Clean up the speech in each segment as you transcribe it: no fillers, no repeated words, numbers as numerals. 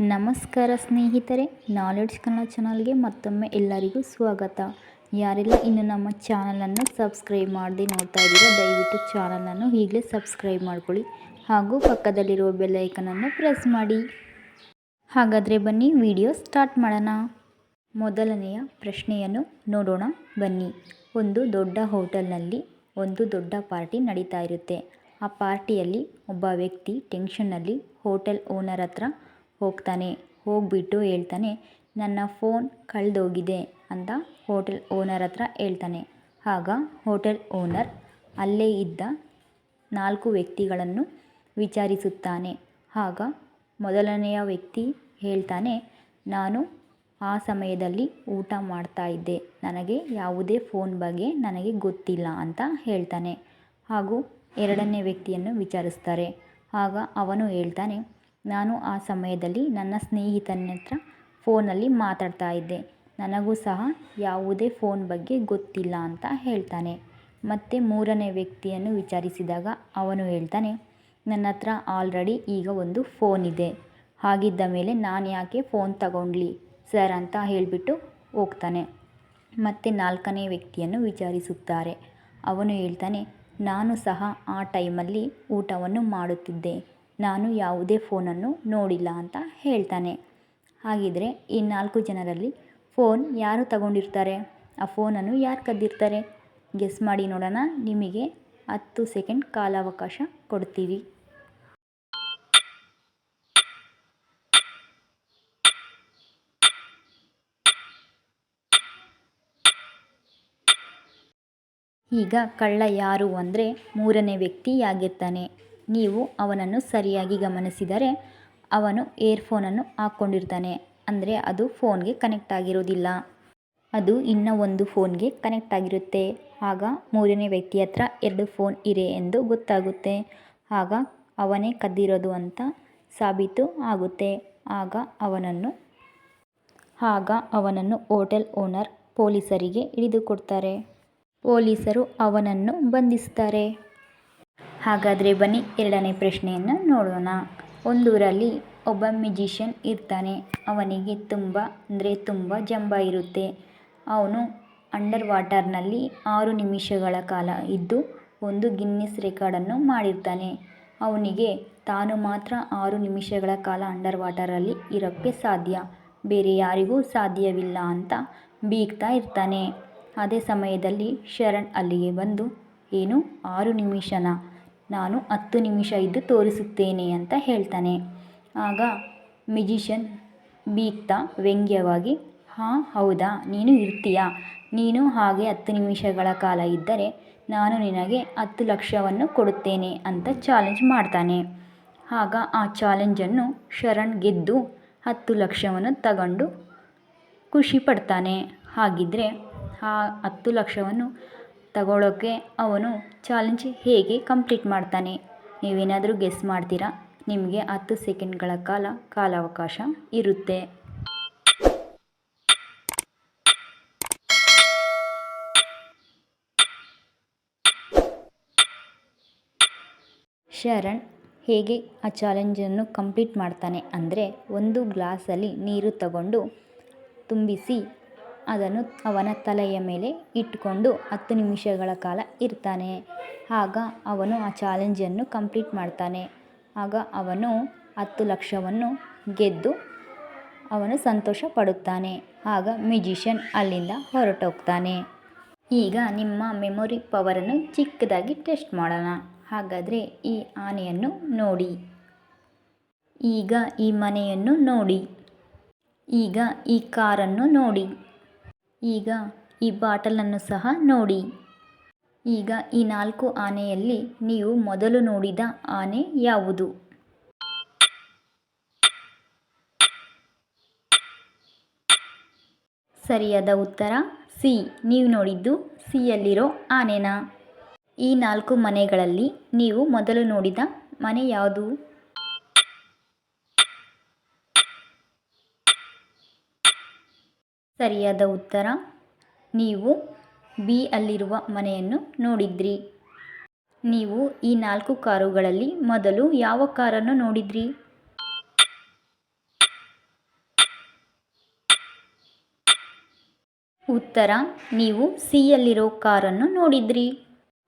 ನಮಸ್ಕಾರ ಸ್ನೇಹಿತರೆ, ನಾಲೆಡ್ಜ್ ಕನ್ನಡ ಚಾನಲ್ಗೆ ಮತ್ತೊಮ್ಮೆ ಎಲ್ಲರಿಗೂ ಸ್ವಾಗತ. ಯಾರೆಲ್ಲ ಇನ್ನು ನಮ್ಮ ಚಾನಲನ್ನು ಸಬ್ಸ್ಕ್ರೈಬ್ ಮಾಡದೆ ನೋಡ್ತಾ ಇದ್ದೀರಾ, ದಯವಿಟ್ಟು ಚಾನಲನ್ನು ಈಗಲೇ ಸಬ್ಸ್ಕ್ರೈಬ್ ಮಾಡ್ಕೊಳ್ಳಿ ಹಾಗೂ ಪಕ್ಕದಲ್ಲಿರುವ ಬೆಲ್ ಐಕನನ್ನು ಪ್ರೆಸ್ ಮಾಡಿ. ಹಾಗಾದರೆ ಬನ್ನಿ ವಿಡಿಯೋ ಸ್ಟಾರ್ಟ್ ಮಾಡೋಣ. ಮೊದಲನೆಯ ಪ್ರಶ್ನೆಯನ್ನು ನೋಡೋಣ ಬನ್ನಿ. ಒಂದು ದೊಡ್ಡ ಹೋಟೆಲ್ನಲ್ಲಿ ಒಂದು ದೊಡ್ಡ ಪಾರ್ಟಿ ನಡೀತಾ ಇರುತ್ತೆ. ಆ ಪಾರ್ಟಿಯಲ್ಲಿ ಒಬ್ಬ ವ್ಯಕ್ತಿ ಟೆನ್ಷನ್ನಲ್ಲಿ ಹೋಟೆಲ್ ಓನರ್ ಹತ್ರ ಹೋಗ್ಬಿಟ್ಟು ಹೇಳ್ತಾನೆ, ನನ್ನ ಫೋನ್ ಕಳೆದೋಗಿದೆ ಅಂತ ಹೋಟೆಲ್ ಓನರ್ ಹತ್ರ ಹೇಳ್ತಾನೆ. ಆಗ ಹೋಟೆಲ್ ಓನರ್ ಅಲ್ಲೇ ಇದ್ದ 4 ವ್ಯಕ್ತಿಗಳನ್ನು ವಿಚಾರಿಸುತ್ತಾನೆ. ಆಗ ಮೊದಲನೆಯ ವ್ಯಕ್ತಿ ಹೇಳ್ತಾನೆ, ನಾನು ಆ ಸಮಯದಲ್ಲಿ ಊಟ ಮಾಡ್ತಾ ಇದ್ದೆ, ನನಗೆ ಯಾವುದೇ ಫೋನ್ ಬಗ್ಗೆ ನನಗೆ ಗೊತ್ತಿಲ್ಲ ಅಂತ ಹೇಳ್ತಾನೆ. ಹಾಗೂ ಎರಡನೇ ವ್ಯಕ್ತಿಯನ್ನು ವಿಚಾರಿಸ್ತಾರೆ. ಆಗ ಅವನು ಹೇಳ್ತಾನೆ, ನಾನು ಆ ಸಮಯದಲ್ಲಿ ನನ್ನ ಸ್ನೇಹಿತನ ಹತ್ರ ಫೋನಲ್ಲಿ ಮಾತಾಡ್ತಾ ಇದ್ದೆ, ನನಗೂ ಸಹ ಯಾವುದೇ ಫೋನ್ ಬಗ್ಗೆ ಗೊತ್ತಿಲ್ಲ ಅಂತ ಹೇಳ್ತಾನೆ. ಮತ್ತು ಮೂರನೇ ವ್ಯಕ್ತಿಯನ್ನು ವಿಚಾರಿಸಿದಾಗ ಅವನು ಹೇಳ್ತಾನೆ, ನನ್ನ ಹತ್ರ ಆಲ್ರೆಡಿ ಈಗ ಒಂದು ಫೋನ್ ಇದೆ, ಹಾಗಿದ್ದ ಮೇಲೆ ನಾನು ಯಾಕೆ ಫೋನ್ ತಗೊಂಡ್ಲಿ ಸರ್ ಅಂತ ಹೇಳಿಬಿಟ್ಟು ಹೋಗ್ತಾನೆ. ಮತ್ತು ನಾಲ್ಕನೇ ವ್ಯಕ್ತಿಯನ್ನು ವಿಚಾರಿಸುತ್ತಾರೆ. ಅವನು ಹೇಳ್ತಾನೆ, ನಾನು ಸಹ ಆ ಟೈಮಲ್ಲಿ ಊಟವನ್ನು ಮಾಡುತ್ತಿದ್ದೆ, ನಾನು ಯಾವುದೇ ಫೋನನ್ನು ನೋಡಿಲ್ಲ ಅಂತ ಹೇಳ್ತಾನೆ. ಹಾಗಿದ್ರೆ ಈ 4 ಜನರಲ್ಲಿ ಫೋನ್ ಯಾರು ತಗೊಂಡಿರ್ತಾರೆ? ಆ ಫೋನನ್ನು ಯಾರು ಕದ್ದಿರ್ತಾರೆ? ಗೆಸ್ ಮಾಡಿ ನೋಡೋಣ. ನಿಮಗೆ 10 ಸೆಕೆಂಡ್ ಕಾಲಾವಕಾಶ ಕೊಡ್ತೀವಿ. ಈಗ ಕಳ್ಳ ಯಾರು ಅಂದರೆ ಮೂರನೇ ವ್ಯಕ್ತಿಯಾಗಿರ್ತಾನೆ. ನೀವು ಅವನನ್ನು ಸರಿಯಾಗಿ ಗಮನಿಸಿದರೆ ಅವನು ಇಯರ್ಫೋನನ್ನು ಹಾಕ್ಕೊಂಡಿರ್ತಾನೆ. ಅಂದರೆ ಅದು ಫೋನ್ಗೆ ಕನೆಕ್ಟ್ ಆಗಿರೋದಿಲ್ಲ, ಅದು ಇನ್ನೂ ಒಂದು ಫೋನ್ಗೆ ಕನೆಕ್ಟ್ ಆಗಿರುತ್ತೆ. ಆಗ ಮೂರನೇ ವ್ಯಕ್ತಿ ಹತ್ರ 2 ಫೋನ್ ಇರೆ ಎಂದು ಗೊತ್ತಾಗುತ್ತೆ. ಆಗ ಅವನೇ ಕದ್ದಿರೋದು ಅಂತ ಸಾಬೀತು ಆಗುತ್ತೆ. ಆಗ ಅವನನ್ನು ಹೋಟೆಲ್ ಓನರ್ ಪೊಲೀಸರಿಗೆ ಹಿಡಿದುಕೊಡ್ತಾರೆ. ಪೊಲೀಸರು ಅವನನ್ನು ಬಂಧಿಸ್ತಾರೆ. ಹಾಗಾದರೆ ಬನ್ನಿ ಎರಡನೇ ಪ್ರಶ್ನೆಯನ್ನು ನೋಡೋಣ. ಒಂದೂರಲ್ಲಿ ಒಬ್ಬ ಮ್ಯೂಜಿಷಿಯನ್ ಇರ್ತಾನೆ. ಅವನಿಗೆ ತುಂಬ ಜಂಬ ಇರುತ್ತೆ. ಅವನು ಅಂಡರ್ ವಾಟರ್ನಲ್ಲಿ 6 ನಿಮಿಷಗಳ ಕಾಲ ಇದ್ದು ಒಂದು ಗಿನ್ನಿಸ್ ರೆಕಾರ್ಡನ್ನು ಮಾಡಿರ್ತಾನೆ. ಅವನಿಗೆ ತಾನು ಮಾತ್ರ 6 ನಿಮಿಷಗಳ ಕಾಲ ಅಂಡರ್ ವಾಟರಲ್ಲಿ ಇರೋಕ್ಕೆ ಸಾಧ್ಯ, ಬೇರೆ ಯಾರಿಗೂ ಸಾಧ್ಯವಿಲ್ಲ ಅಂತ ಬೀಗ್ತಾ ಇರ್ತಾನೆ. ಅದೇ ಸಮಯದಲ್ಲಿ ಶರಣ್ ಅಲ್ಲಿಗೆ ಬಂದು, ಏನು 6 ನಿಮಿಷನಾ, ನಾನು 10 ನಿಮಿಷ ಇದ್ದು ತೋರಿಸುತ್ತೇನೆ ಅಂತ ಹೇಳ್ತಾನೆ. ಆಗ ಮ್ಯೂಜಿಷಿಯನ್ ಬೀಗ್ತಾ ವ್ಯಂಗ್ಯವಾಗಿ, ಹಾಂ ಹೌದಾ, ನೀನು ಇರ್ತೀಯಾ, ನೀನು ಹಾಗೆ 10 ನಿಮಿಷಗಳ ಕಾಲ ಇದ್ದರೆ ನಾನು ನಿನಗೆ 10 ಲಕ್ಷವನ್ನು ಕೊಡುತ್ತೇನೆ ಅಂತ ಚಾಲೆಂಜ್ ಮಾಡ್ತಾನೆ. ಆಗ ಆ ಚಾಲೆಂಜನ್ನು ಶರಣ್ ಗೆದ್ದು 10 ಲಕ್ಷವನ್ನು ತಗೊಂಡು ಖುಷಿ ಪಡ್ತಾನೆ. ಹಾಗಿದ್ದರೆ ಆ 10 ಲಕ್ಷವನ್ನು ತಗೊಳ್ಳೋಕ್ಕೆ ಅವನು ಚಾಲೆಂಜ್ ಹೇಗೆ ಕಂಪ್ಲೀಟ್ ಮಾಡ್ತಾನೆ? ನೀವೇನಾದರೂ ಗೆಸ್ ಮಾಡ್ತೀರಾ? ನಿಮಗೆ 10 ಸೆಕೆಂಡ್ಗಳ ಕಾಲಾವಕಾಶ ಇರುತ್ತೆ. ಶರಣ್ ಹೇಗೆ ಆ ಚಾಲೆಂಜನ್ನು ಕಂಪ್ಲೀಟ್ ಮಾಡ್ತಾನೆ ಅಂದರೆ, ಒಂದು ಗ್ಲಾಸಲ್ಲಿ ನೀರು ತಗೊಂಡು ತುಂಬಿಸಿ ಅದನ್ನು ಅವನ ತಲೆಯ ಮೇಲೆ ಇಟ್ಟುಕೊಂಡು 10 ನಿಮಿಷಗಳ ಕಾಲ ಇರ್ತಾನೆ. ಆಗ ಅವನು ಆ ಚಾಲೆಂಜನ್ನು ಕಂಪ್ಲೀಟ್ ಮಾಡ್ತಾನೆ. ಆಗ ಅವನು 10 ಲಕ್ಷವನ್ನು ಗೆದ್ದು ಅವನು ಸಂತೋಷ ಪಡುತ್ತಾನೆ. ಆಗ ಮ್ಯೂಜಿಷಿಯನ್ ಅಲ್ಲಿಂದ ಹೊರಟೋಗ್ತಾನೆ. ಈಗ ನಿಮ್ಮ ಮೆಮೊರಿ ಪವರನ್ನು ಚಿಕ್ಕದಾಗಿ ಟೆಸ್ಟ್ ಮಾಡೋಣ. ಹಾಗಾದರೆ ಈ ಆನೆಯನ್ನು ನೋಡಿ, ಈಗ ಈ ಮನೆಯನ್ನು ನೋಡಿ, ಈಗ ಈ ಕಾರನ್ನು ನೋಡಿ, ಈಗ ಈ ಬಾಟಲನ್ನು ಸಹ ನೋಡಿ. ಈಗ ಈ 4 ಆನೆಯಲ್ಲಿ ನೀವು ಮೊದಲು ನೋಡಿದ ಆನೆ ಯಾವುದು? ಸರಿಯಾದ ಉತ್ತರ ಸಿ. ನೀವು ನೋಡಿದ್ದು ಸಿಯಲ್ಲಿರೋ ಆನೆನಾ? ಈ 4 ಮನೆಗಳಲ್ಲಿ ನೀವು ಮೊದಲು ನೋಡಿದ ಮನೆ ಯಾವುದು? ಸರಿಯಾದ ಉತ್ತರ, ನೀವು ಬಿ ಅಲ್ಲಿರುವ ಮನೆಯನ್ನು ನೋಡಿದ್ರಿ. ನೀವು ಈ 4 ಕಾರುಗಳಲ್ಲಿ ಮೊದಲು ಯಾವ ಕಾರನ್ನು ನೋಡಿದ್ರಿ? ಉತ್ತರ, ನೀವು ಸಿ ಯಲ್ಲಿರೋ ಕಾರನ್ನು ನೋಡಿದ್ರಿ.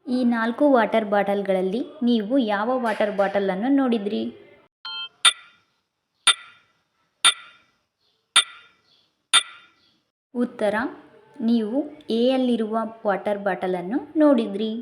ಈ 4 ವಾಟರ್ ಬಾಟಲ್ಗಳಲ್ಲಿ ನೀವು ಯಾವ ವಾಟರ್ ಬಾಟಲನ್ನು ನೋಡಿದ್ರಿ? ಉತ್ತರ, ನೀವು ಎ ಯಲ್ಲಿರುವ ವಾಟರ್ ಬಾಟಲನ್ನು ನೋಡಿದ್ರಿ.